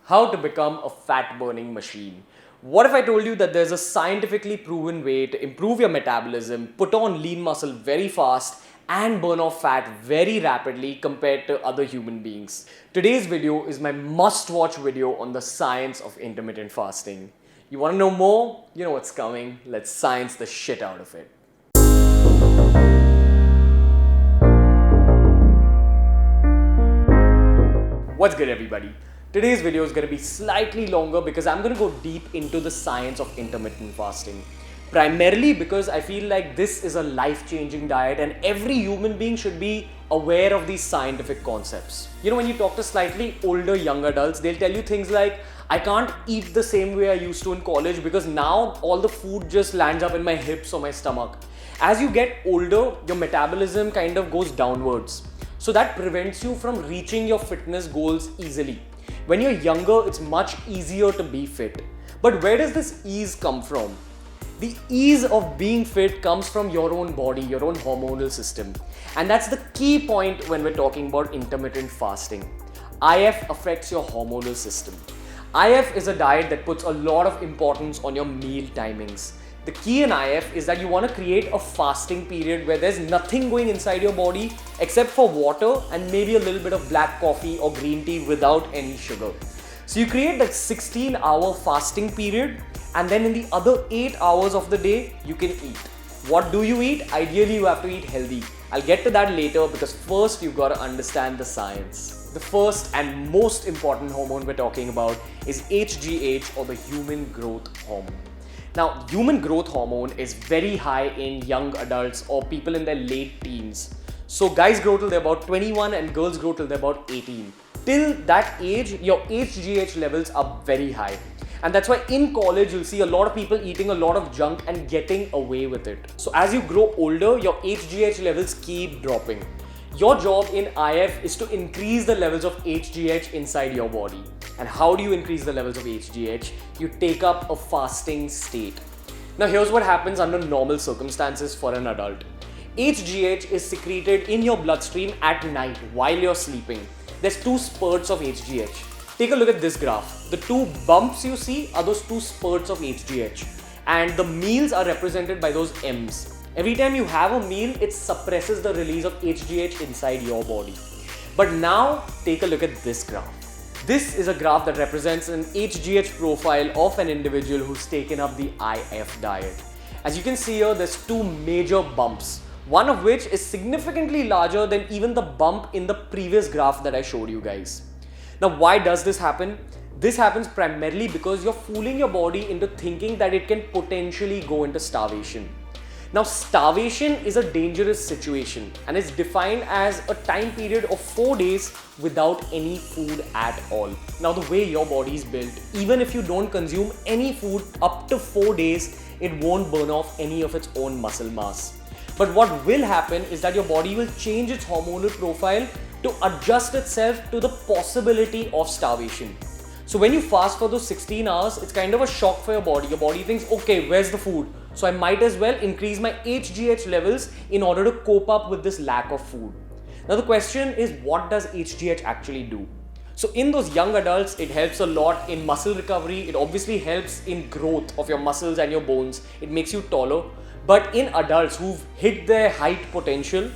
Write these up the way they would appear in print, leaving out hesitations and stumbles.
How to become a fat burning machine. What if I told you that there's a scientifically proven way to improve your metabolism, put on lean muscle very fast, and burn off fat very rapidly compared to other human beings? Today's video is my must-watch video on the science of intermittent fasting. You want to know more? You know what's coming. Let's science the shit out of it. What's good, everybody? Today's video is going to be slightly longer because I'm going to go deep into the science of intermittent fasting. Primarily because I feel like this is a life-changing diet and every human being should be aware of these scientific concepts. You know, when you talk to slightly older young adults, they'll tell you things like, I can't eat the same way I used to in college because now all the food just lands up in my hips or my stomach. As you get older, your metabolism kind of goes downwards. So that prevents you from reaching your fitness goals easily. When you're younger, it's much easier to be fit. But where does this ease come from? The ease of being fit comes from your own body, your own hormonal system. And that's the key point when we're talking about intermittent fasting. IF affects your hormonal system. IF is a diet that puts a lot of importance on your meal timings. The key in IF is that you want to create a fasting period where there's nothing going inside your body except for water and maybe a little bit of black coffee or green tea without any sugar. So you create that 16-hour fasting period, and then in the other 8 hours of the day, you can eat. What do you eat? Ideally, you have to eat healthy. I'll get to that later because first you've got to understand the science. The first and most important hormone we're talking about is HGH, or the human growth hormone. Now, human growth hormone is very high in young adults or people in their late teens. So guys grow till they're about 21 and girls grow till they're about 18. Till that age, your HGH levels are very high. And that's why in college, you'll see a lot of people eating a lot of junk and getting away with it. So as you grow older, your HGH levels keep dropping. Your job in IF is to increase the levels of HGH inside your body. And how do you increase the levels of HGH? You take up a fasting state. Now here's what happens under normal circumstances for an adult. HGH is secreted in your bloodstream at night while you're sleeping. There's two spurts of HGH. Take a look at this graph. The two bumps you see are those two spurts of HGH. And the meals are represented by those M's. Every time you have a meal, it suppresses the release of HGH inside your body. But now, take a look at this graph. This is a graph that represents an HGH profile of an individual who's taken up the IF diet. As you can see here, there's two major bumps, one of which is significantly larger than even the bump in the previous graph that I showed you guys. Now, why does this happen? This happens primarily because you're fooling your body into thinking that it can potentially go into starvation. Now, starvation is a dangerous situation and is defined as a time period of 4 days without any food at all. Now, the way your body is built, even if you don't consume any food up to 4 days, it won't burn off any of its own muscle mass. But what will happen is that your body will change its hormonal profile to adjust itself to the possibility of starvation. So when you fast for those 16 hours, it's kind of a shock for your body. Your body thinks, okay, where's the food? So I might as well increase my HGH levels in order to cope up with this lack of food. Now the question is, what does HGH actually do? So in those young adults, it helps a lot in muscle recovery. It obviously helps in growth of your muscles and your bones. It makes you taller. But in adults who've hit their height potential,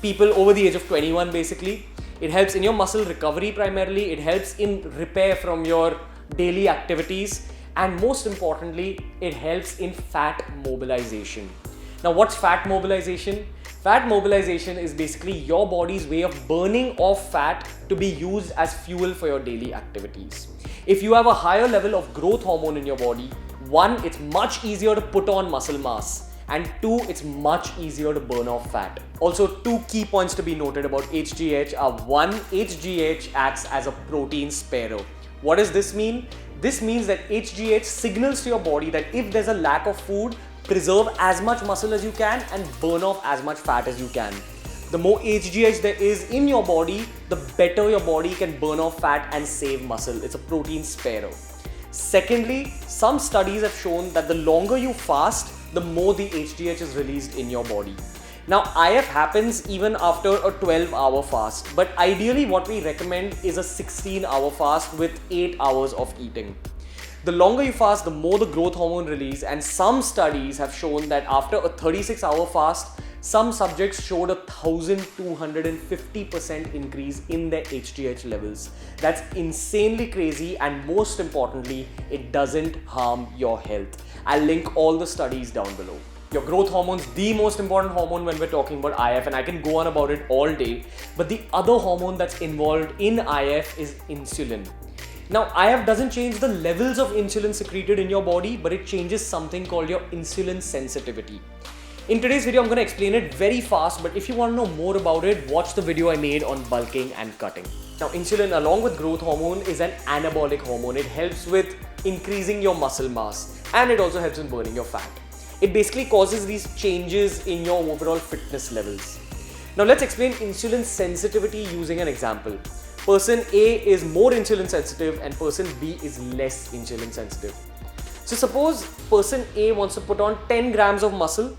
people over the age of 21 basically, it helps in your muscle recovery primarily. It helps in repair from your daily activities. And most importantly, it helps in fat mobilization. Now, what's fat mobilization? Fat mobilization is basically your body's way of burning off fat to be used as fuel for your daily activities. If you have a higher level of growth hormone in your body, one, it's much easier to put on muscle mass. And two, it's much easier to burn off fat. Also, two key points to be noted about HGH are: one, HGH acts as a protein sparer. What does this mean? This means that HGH signals to your body that if there's a lack of food, preserve as much muscle as you can and burn off as much fat as you can. The more HGH there is in your body, the better your body can burn off fat and save muscle. It's a protein sparer. Secondly, some studies have shown that the longer you fast, the more the HGH is released in your body. Now, IF happens even after a 12-hour fast, but ideally what we recommend is a 16-hour fast with 8 hours of eating. The longer you fast, the more the growth hormone release, and some studies have shown that after a 36-hour fast, some subjects showed a 1250% increase in their HGH levels. That's insanely crazy, and most importantly, it doesn't harm your health. I'll link all the studies down below. Your growth hormone's the most important hormone when we're talking about IF, and I can go on about it all day. But the other hormone that's involved in IF is insulin. Now, IF doesn't change the levels of insulin secreted in your body, but it changes something called your insulin sensitivity. In today's video, I'm going to explain it very fast, but if you want to know more about it, watch the video I made on bulking and cutting. Now, insulin, along with growth hormone, is an anabolic hormone. It helps with increasing your muscle mass, and it also helps in burning your fat. It basically causes these changes in your overall fitness levels. Now, let's explain insulin sensitivity using an example. Person A is more insulin sensitive and person B is less insulin sensitive. So suppose person A wants to put on 10 grams of muscle,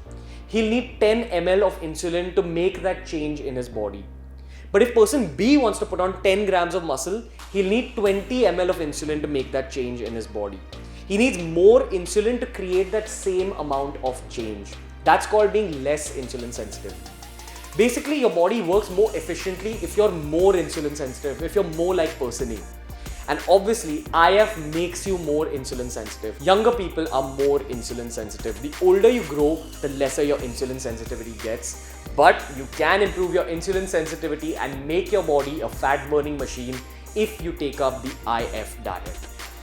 he'll need 10 ml of insulin to make that change in his body. But if person B wants to put on 10 grams of muscle, he'll need 20 ml of insulin to make that change in his body. He needs more insulin to create that same amount of change. That's called being less insulin sensitive. Basically, your body works more efficiently if you're more insulin sensitive, if you're more like person A. And obviously, IF makes you more insulin sensitive. Younger people are more insulin sensitive. The older you grow, the lesser your insulin sensitivity gets. But you can improve your insulin sensitivity and make your body a fat burning machine if you take up the IF diet.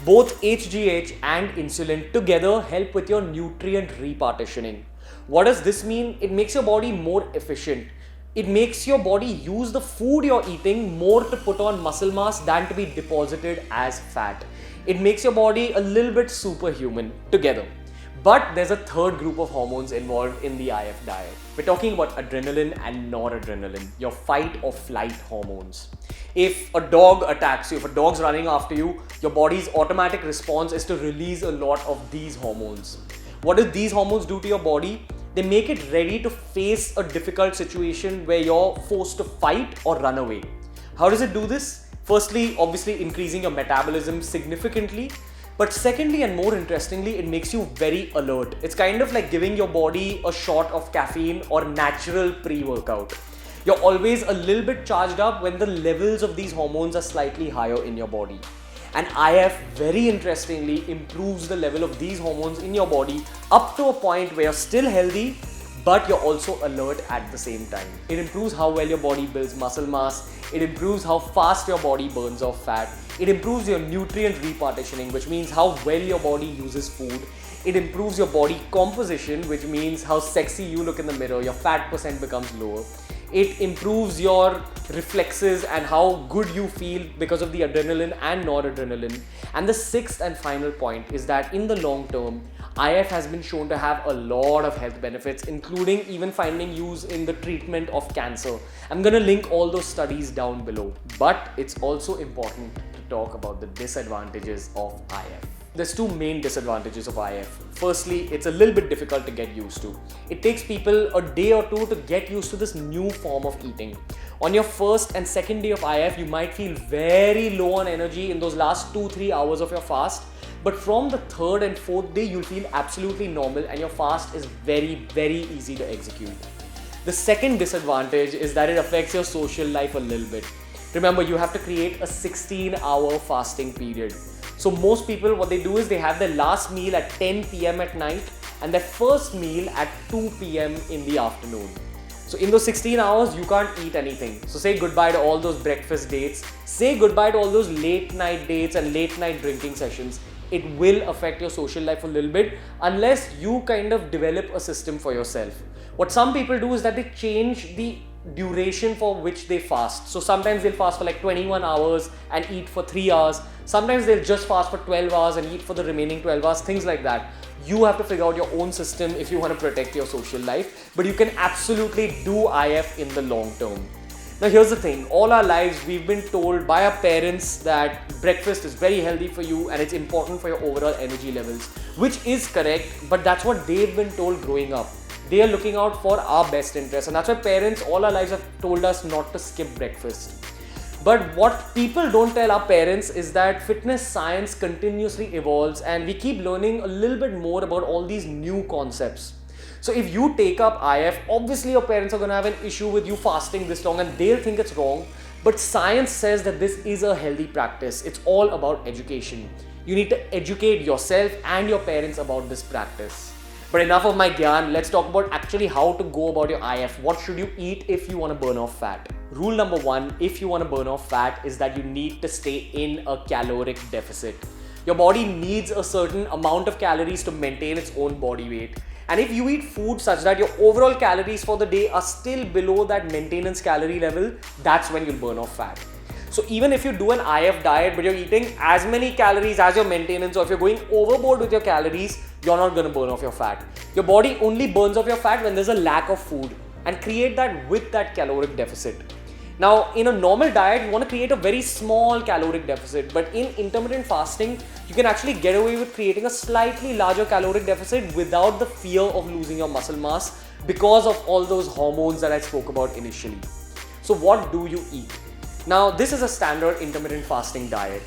Both HGH and insulin together help with your nutrient repartitioning. What does this mean? It makes your body more efficient. It makes your body use the food you're eating more to put on muscle mass than to be deposited as fat. It makes your body a little bit superhuman together. But there's a third group of hormones involved in the IF diet. We're talking about adrenaline and noradrenaline, your fight or flight hormones. If a dog attacks you, if a dog's running after you, your body's automatic response is to release a lot of these hormones. What do these hormones do to your body? They make it ready to face a difficult situation where you're forced to fight or run away. How does it do this? Firstly, obviously increasing your metabolism significantly. But secondly, and more interestingly, it makes you very alert. It's kind of like giving your body a shot of caffeine or natural pre-workout. You're always a little bit charged up when the levels of these hormones are slightly higher in your body. And IF, very interestingly, improves the level of these hormones in your body up to a point where you're still healthy, but you're also alert at the same time. It improves how well your body builds muscle mass. It improves how fast your body burns off fat. It improves your nutrient repartitioning, which means how well your body uses food. It improves your body composition, which means how sexy you look in the mirror. Your fat percent becomes lower. It improves your reflexes and how good you feel because of the adrenaline and noradrenaline. And the sixth and final point is that in the long term, IF has been shown to have a lot of health benefits, including even finding use in the treatment of cancer. I'm going to link all those studies down below. But it's also important to talk about the disadvantages of IF. There's two main disadvantages of IF. Firstly, it's a little bit difficult to get used to. It takes people a day or two to get used to this new form of eating. On your first and second day of IF, you might feel very low on energy in those last 2-3 hours of your fast. But from the third and fourth day, you'll feel absolutely normal and your fast is very, very easy to execute. The second disadvantage is that it affects your social life a little bit. Remember, you have to create a 16-hour fasting period. So most people, what they do is they have their last meal at 10 p.m. at night and their first meal at 2 p.m. in the afternoon. So in those 16 hours, you can't eat anything. So say goodbye to all those breakfast dates. Say goodbye to all those late night dates and late night drinking sessions. It will affect your social life a little bit unless you kind of develop a system for yourself. What some people do is that they change the duration for which they fast. So sometimes they'll fast for like 21 hours and eat for 3 hours. Sometimes they'll just fast for 12 hours and eat for the remaining 12 hours, things like that. You have to figure out your own system if you want to protect your social life, but you can absolutely do IF in the long term. Now here's the thing, all our lives we've been told by our parents that breakfast is very healthy for you and it's important for your overall energy levels, which is correct, but that's what they've been told growing up. They are looking out for our best interests, and that's why parents all our lives have told us not to skip breakfast. But what people don't tell our parents is that fitness science continuously evolves, and we keep learning a little bit more about all these new concepts. So if you take up IF, obviously your parents are going to have an issue with you fasting this long and they'll think it's wrong. But science says that this is a healthy practice. It's all about education. You need to educate yourself and your parents about this practice. But enough of my gyan, let's talk about actually how to go about your IF. What should you eat if you want to burn off fat? Rule number one, if you want to burn off fat, is that you need to stay in a caloric deficit. Your body needs a certain amount of calories to maintain its own body weight. And if you eat food such that your overall calories for the day are still below that maintenance calorie level, that's when you'll burn off fat. So even if you do an IF diet, but you're eating as many calories as your maintenance, or if you're going overboard with your calories, you're not going to burn off your fat. Your body only burns off your fat when there's a lack of food, and create that with that caloric deficit. Now, in a normal diet, you want to create a very small caloric deficit, but in intermittent fasting, you can actually get away with creating a slightly larger caloric deficit without the fear of losing your muscle mass because of all those hormones that I spoke about initially. So what do you eat? Now, this is a standard intermittent fasting diet.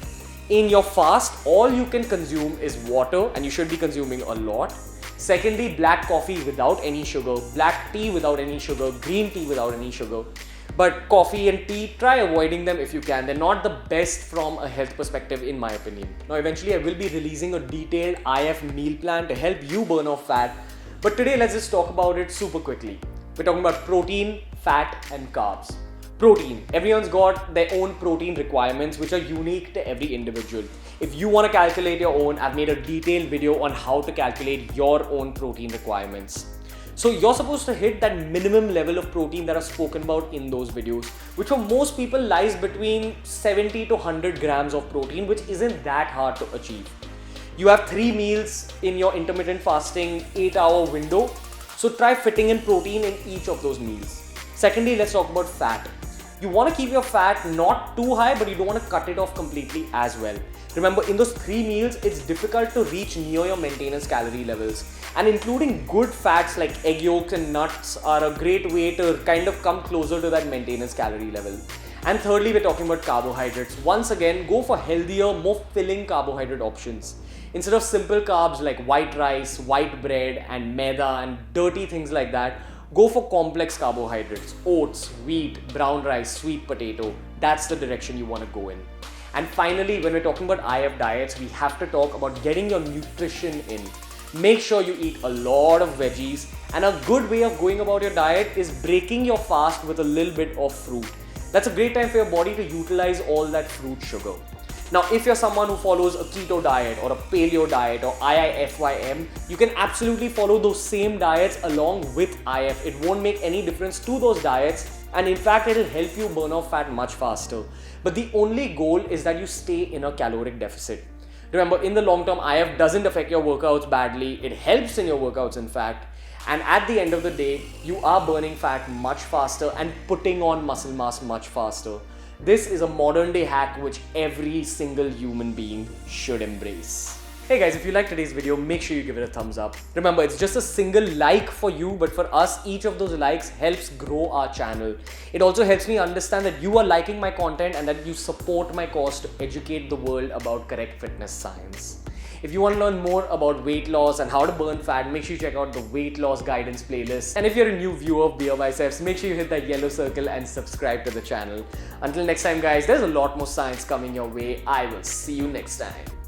In your fast, all you can consume is water, and you should be consuming a lot. Secondly, black coffee without any sugar, black tea without any sugar, green tea without any sugar. But coffee and tea, try avoiding them if you can. They're not the best from a health perspective, in my opinion. Now, eventually I will be releasing a detailed IF meal plan to help you burn off fat. But today, let's just talk about it super quickly. We're talking about protein, fat, and carbs. Protein. Everyone's got their own protein requirements, which are unique to every individual. If you want to calculate your own, I've made a detailed video on how to calculate your own protein requirements. So you're supposed to hit that minimum level of protein that I've spoken about in those videos, which for most people lies between 70 to 100 grams of protein, which isn't that hard to achieve. You have 3 meals in your intermittent fasting 8-hour window, so try fitting in protein in each of those meals. Secondly, let's talk about fat. You want to keep your fat not too high, but you don't want to cut it off completely as well. Remember, in those 3 meals, it's difficult to reach near your maintenance calorie levels. And including good fats like egg yolks and nuts are a great way to kind of come closer to that maintenance calorie level. And thirdly, we're talking about carbohydrates. Once again, go for healthier, more filling carbohydrate options. Instead of simple carbs like white rice, white bread, and maida and dirty things like that, go for complex carbohydrates, oats, wheat, brown rice, sweet potato. That's the direction you want to go in. And finally, when we're talking about IF diets, we have to talk about getting your nutrition in. Make sure you eat a lot of veggies, and a good way of going about your diet is breaking your fast with a little bit of fruit. That's a great time for your body to utilize all that fruit sugar. Now, if you're someone who follows a keto diet or a paleo diet or IIFYM, you can absolutely follow those same diets along with IF. It won't make any difference to those diets, and in fact, it'll help you burn off fat much faster. But the only goal is that you stay in a caloric deficit. Remember, in the long term, IF doesn't affect your workouts badly. It helps in your workouts, in fact. And at the end of the day, you are burning fat much faster and putting on muscle mass much faster. This is a modern day hack which every single human being should embrace. Hey guys, if you liked today's video, make sure you give it a thumbs up. Remember, it's just a single like for you, but for us, each of those likes helps grow our channel. It also helps me understand that you are liking my content and that you support my cause to educate the world about correct fitness science. If you want to learn more about weight loss and how to burn fat, make sure you check out the weight loss guidance playlist. And if you're a new viewer of BeerBiceps, make sure you hit that yellow circle and subscribe to the channel. Until next time guys, there's a lot more science coming your way. I will see you next time.